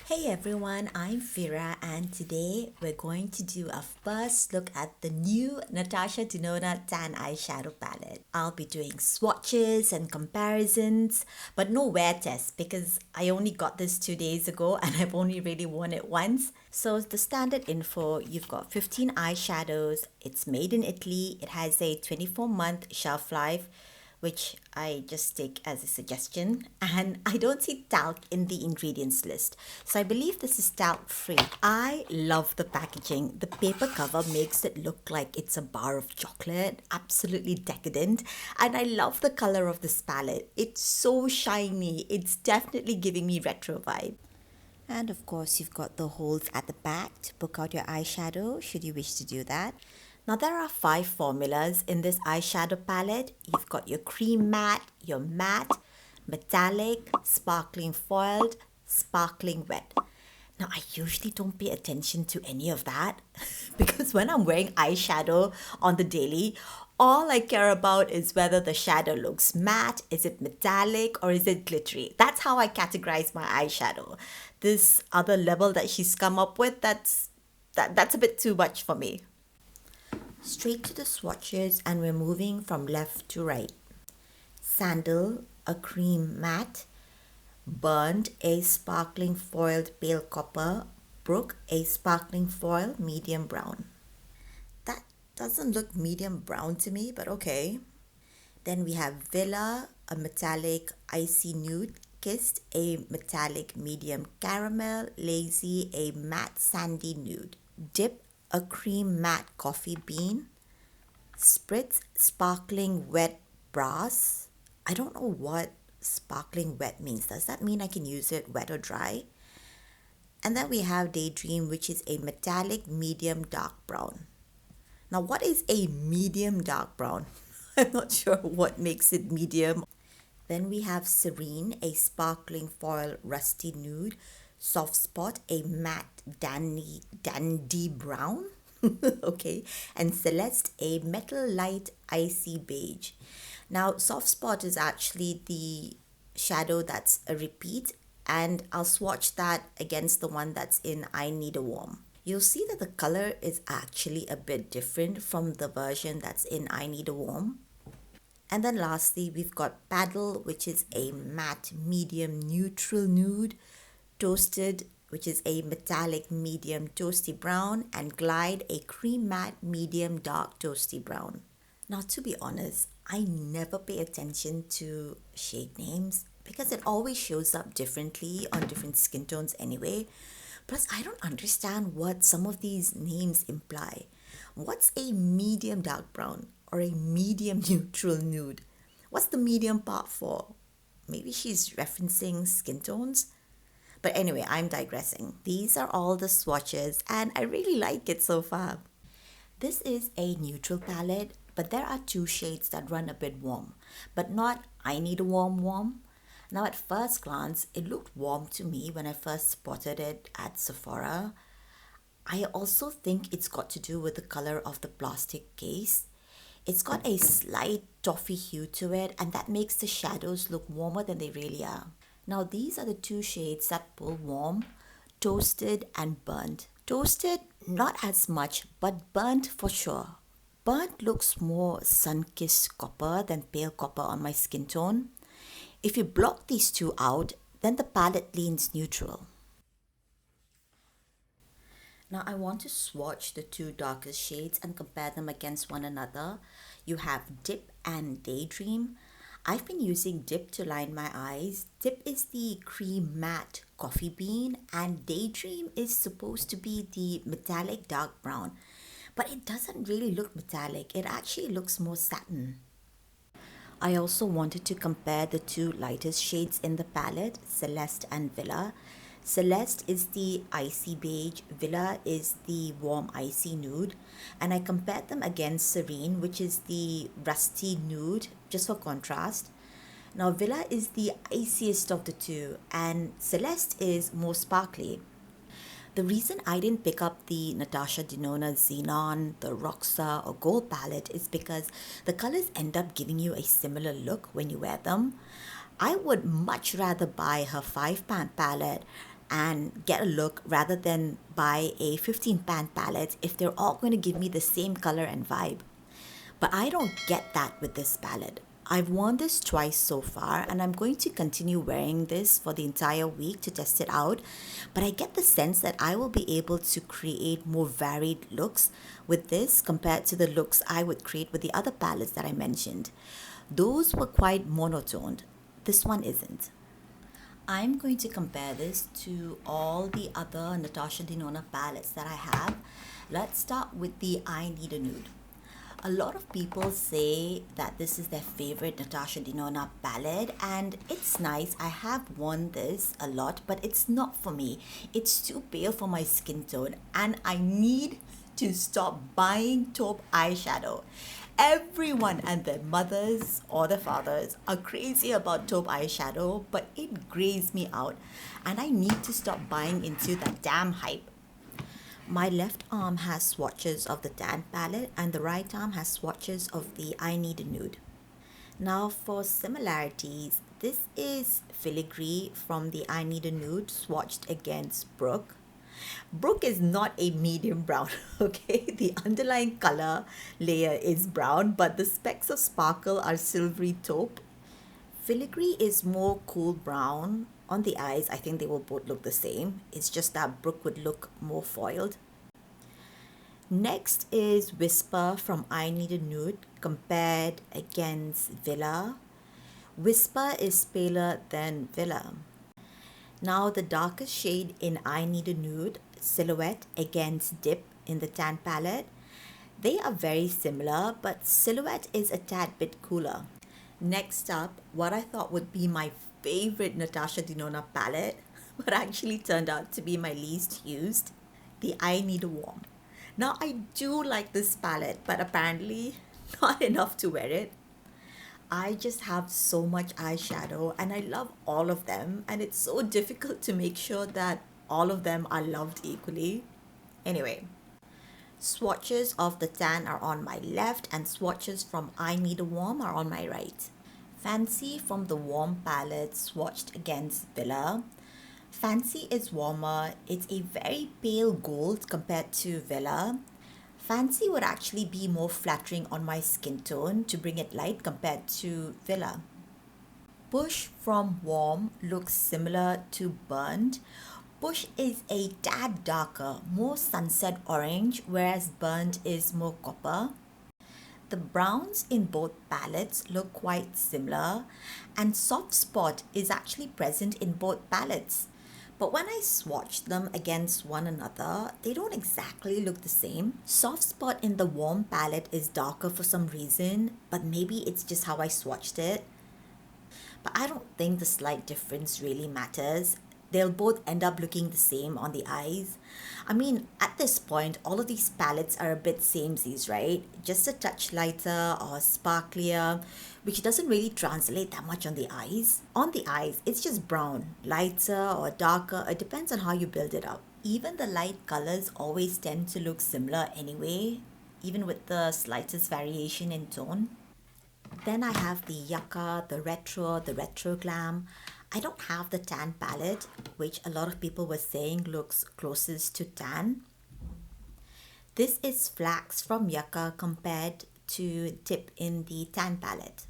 Hey everyone, I'm Fira and today we're going to do a first look at the new Natasha Denona Tan Eyeshadow Palette. I'll be doing swatches and comparisons, but no wear tests because I only got this 2 days ago and I've only really worn it once. So the standard info, you've got 15 eyeshadows, it's made in Italy, it has a 24-month shelf life, which I just take as a suggestion. And I don't see talc in the ingredients list. So I believe this is talc free. I love the packaging. The paper cover makes it look like it's a bar of chocolate. Absolutely decadent. And I love the color of this palette. It's so shiny. It's definitely giving me retro vibe. And of course, you've got the holes at the back to book out your eyeshadow should you wish to do that. Now there are 5 formulas in this eyeshadow palette. You've got your cream matte, your matte, metallic, sparkling foiled, sparkling wet. Now I usually don't pay attention to any of that because when I'm wearing eyeshadow on the daily, all I care about is whether the shadow looks matte, is it metallic, or is it glittery. That's how I categorize my eyeshadow. This other level that she's come up with, that's a bit too much for me. Straight to the swatches and we're moving from left to right. Sandal, a cream matte. Burnt, a sparkling foiled pale copper. Brook, a sparkling foil medium brown. That doesn't look medium brown to me, but okay. Then we have Villa, a metallic icy nude. Kissed, a metallic medium caramel. Lazy, a matte sandy nude. Dip, a cream matte coffee bean. Spritz, sparkling wet brass. I don't know what sparkling wet means. Does that mean I can use it wet or dry? And then we have Daydream, which is a metallic medium dark brown. Now, what is a medium dark brown? I'm not sure what makes it medium. Then we have Serene, a sparkling foil rusty nude. Soft Spot, a matte dandy brown. Okay. And Celeste, a metal light icy beige. Now, Soft Spot is actually the shadow that's a repeat, and I'll swatch that against the one that's in I Need a Warm. You'll see that the color is actually a bit different from the version that's in I Need a Warm. And then lastly, we've got Paddle, which is a matte medium neutral nude. Toasted, which is a metallic medium toasty brown, and Glide, a cream matte medium dark toasty brown. Now, to be honest, I never pay attention to shade names because it always shows up differently on different skin tones anyway. Plus, I don't understand what some of these names imply. What's a medium dark brown or a medium neutral nude? What's the medium part for? Maybe she's referencing skin tones? But anyway, I'm digressing. These are all the swatches and I really like it so far. This is a neutral palette, but there are 2 shades that run a bit warm, but not I Need a Warm. Now at first glance, it looked warm to me when I first spotted it at Sephora. I also think it's got to do with the color of the plastic case. It's got a slight toffee hue to it, and that makes the shadows look warmer than they really are. Now these are the 2 shades that pull warm, Toasted and Burnt. Toasted, not as much, but Burnt for sure. Burnt looks more sun-kissed copper than pale copper on my skin tone. If you block these 2 out, then the palette leans neutral. Now I want to swatch the 2 darkest shades and compare them against one another. You have Dip and Daydream. I've been using Dip to line my eyes. Dip is the cream matte coffee bean and Daydream is supposed to be the metallic dark brown. But it doesn't really look metallic. It actually looks more satin. I also wanted to compare the 2 lightest shades in the palette, Celeste and Villa. Celeste is the icy beige, Villa is the warm icy nude, and I compared them against Serene, which is the rusty nude, just for contrast. Now Villa is the iciest of the 2 and Celeste is more sparkly. The reason I didn't pick up the Natasha Denona Xenon, the Roxa or Gold palette is because the colors end up giving you a similar look when you wear them. I would much rather buy her £5 palette and get a look rather than buy a 15 pan palette if they're all going to give me the same color and vibe. But I don't get that with this palette. I've worn this twice so far and I'm going to continue wearing this for the entire week to test it out. But I get the sense that I will be able to create more varied looks with this compared to the looks I would create with the other palettes that I mentioned. Those were quite monotoned. This one isn't. I'm going to compare this to all the other Natasha Denona palettes that I have. Let's start with the I Need a Nude. A lot of people say that this is their favorite Natasha Denona palette, and it's nice. I have worn this a lot, but it's not for me. It's too pale for my skin tone, and I need to stop buying taupe eyeshadow. Everyone and their mothers or their fathers are crazy about taupe eyeshadow, but it grays me out, and I need to stop buying into that damn hype. My left arm has swatches of the tan palette and the right arm has swatches of the I Need a Nude. Now for similarities, this is filigree from the I Need a Nude swatched against Brook. Brook is not a medium brown, okay? The underlying color layer is brown, but the specks of sparkle are silvery taupe. Filigree is more cool brown. On the eyes, I think they will both look the same. It's just that Brook would look more foiled. Next is Whisper from I Need a Nude compared against Villa. Whisper is paler than Villa. Now the darkest shade in I Need a Nude, Silhouette against Dip in the tan palette. They are very similar, but Silhouette is a tad bit cooler. Next up, what I thought would be my favorite Natasha Denona palette, but actually turned out to be my least used, the I Need a Warm. Now I do like this palette, but apparently not enough to wear it. I just have so much eyeshadow and I love all of them, and it's so difficult to make sure that all of them are loved equally. Anyway, swatches of the tan are on my left and swatches from I Need a Warm are on my right. Fancy from the Warm palette swatched against Villa. Fancy is warmer. It's a very pale gold compared to Villa. Fancy would actually be more flattering on my skin tone to bring it light compared to Villa. Bush from Warm looks similar to Burnt. Bush is a tad darker, more sunset orange, whereas Burnt is more copper. The browns in both palettes look quite similar, and Soft Spot is actually present in both palettes. But when I swatch them against one another, they don't exactly look the same. Soft Spot in the Warm palette is darker for some reason, but maybe it's just how I swatched it. But I don't think the slight difference really matters. They'll both end up looking the same on the eyes. I mean, at this point, all of these palettes are a bit samesies, right? Just a touch lighter or sparklier, which doesn't really translate that much on the eyes. On the eyes, it's just brown, lighter or darker. It depends on how you build it up. Even the light colors always tend to look similar anyway, even with the slightest variation in tone. Then I have the Yucca, the Retro Glam. I don't have the tan palette, which a lot of people were saying looks closest to tan. This is Flax from Yucca compared to Dip in the tan palette.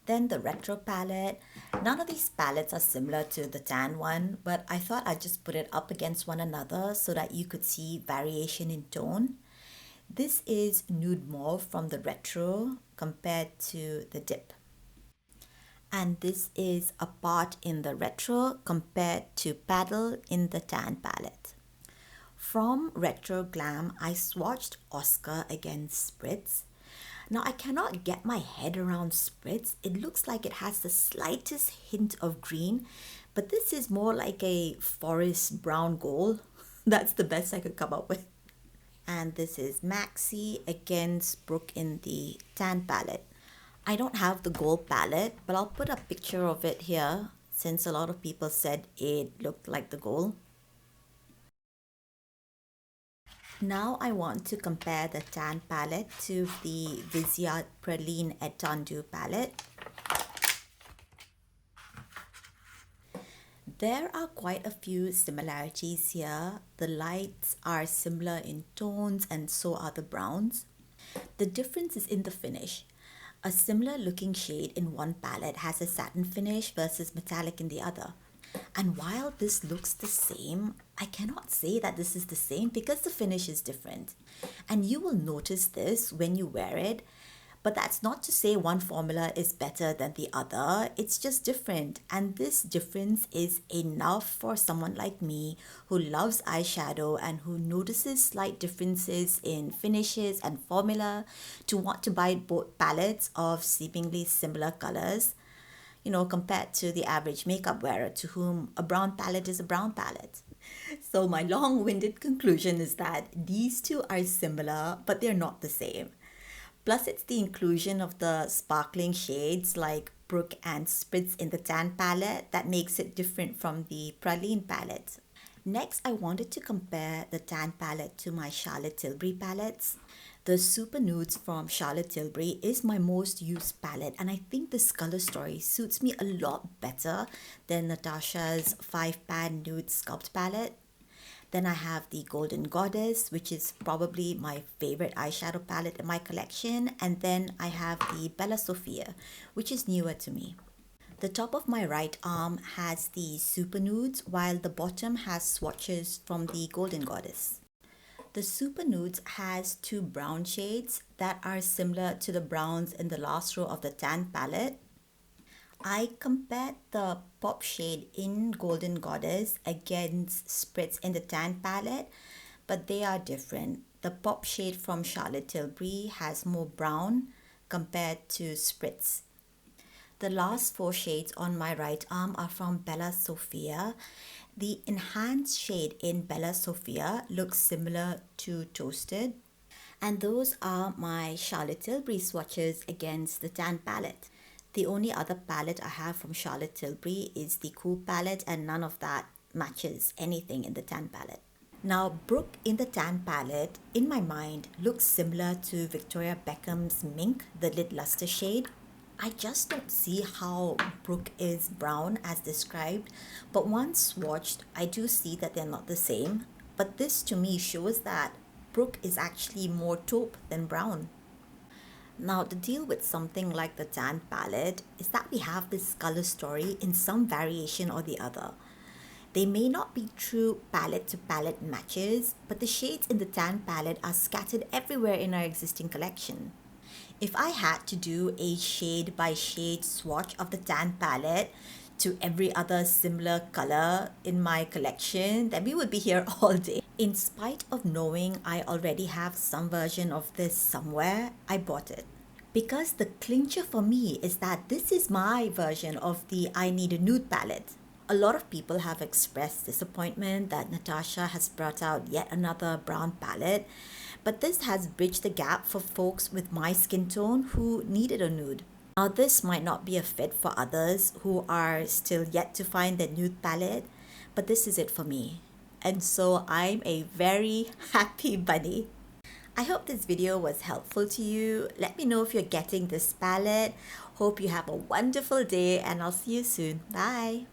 Then the Retro palette. None of these palettes are similar to the tan one, but I thought I'd just put it up against one another so that you could see variation in tone. This is Nude Mauve from the Retro compared to the Dip. And this is Apart in the Retro compared to Paddle in the tan palette. From Retro Glam, I swatched Oscar against Spritz. Now I cannot get my head around Spritz. It looks like it has the slightest hint of green, but this is more like a forest brown gold. That's the best I could come up with. And this is Maxi against Brook in the tan palette. I don't have the gold palette, but I'll put a picture of it here since a lot of people said it looked like the gold. Now I want to compare the tan palette to the Viseart Praline Étendue palette. There are quite a few similarities here. The lights are similar in tones and so are the browns. The difference is in the finish. A similar looking shade in one palette has a satin finish versus metallic in the other. And while this looks the same, I cannot say that this is the same because the finish is different. And you will notice this when you wear it. But that's not to say one formula is better than the other, it's just different. And this difference is enough for someone like me who loves eyeshadow and who notices slight differences in finishes and formula to want to buy both palettes of seemingly similar colors, compared to the average makeup wearer to whom a brown palette is a brown palette. So, my long winded conclusion is that these two are similar, but they're not the same. Plus, it's the inclusion of the sparkling shades like Brook and Spritz in the tan palette that makes it different from the Praline palette. Next, I wanted to compare the tan palette to my Charlotte Tilbury palettes. The Super Nudes from Charlotte Tilbury is my most used palette, and I think this color story suits me a lot better than Natasha's 5-pan Nude Sculpt palette. Then I have the Golden Goddess, which is probably my favorite eyeshadow palette in my collection. And then I have the Bella Sofia, which is newer to me. The top of my right arm has the Super Nudes, while the bottom has swatches from the Golden Goddess. The Super Nudes has two brown shades that are similar to the browns in the last row of the tan palette. I compared the pop shade in Golden Goddess against Spritz in the tan palette, but they are different. The pop shade from Charlotte Tilbury has more brown compared to Spritz. The last 4 shades on my right arm are from Bella Sofia. The enhanced shade in Bella Sofia looks similar to Toasted, and those are my Charlotte Tilbury swatches against the tan palette. The only other palette I have from Charlotte Tilbury is the Cool palette, and none of that matches anything in the tan palette. Now, Brook in the tan palette, in my mind, looks similar to Victoria Beckham's Mink, the Lit Luster shade. I just don't see how Brook is brown as described, but once swatched, I do see that they're not the same. But this to me shows that Brook is actually more taupe than brown. Now, the deal with something like the tan palette is that we have this color story in some variation or the other. They may not be true palette to palette matches, but the shades in the tan palette are scattered everywhere in our existing collection. If I had to do a shade by shade swatch of the tan palette to every other similar color in my collection, then we would be here all day. In spite of knowing I already have some version of this somewhere, I bought it. Because the clincher for me is that this is my version of the I Need a Nude palette. A lot of people have expressed disappointment that Natasha has brought out yet another brown palette, but this has bridged the gap for folks with my skin tone who needed a nude. Now, this might not be a fit for others who are still yet to find their nude palette, but this is it for me. And so I'm a very happy bunny. I hope this video was helpful to you. Let me know if you're getting this palette. Hope you have a wonderful day, and I'll see you soon. Bye.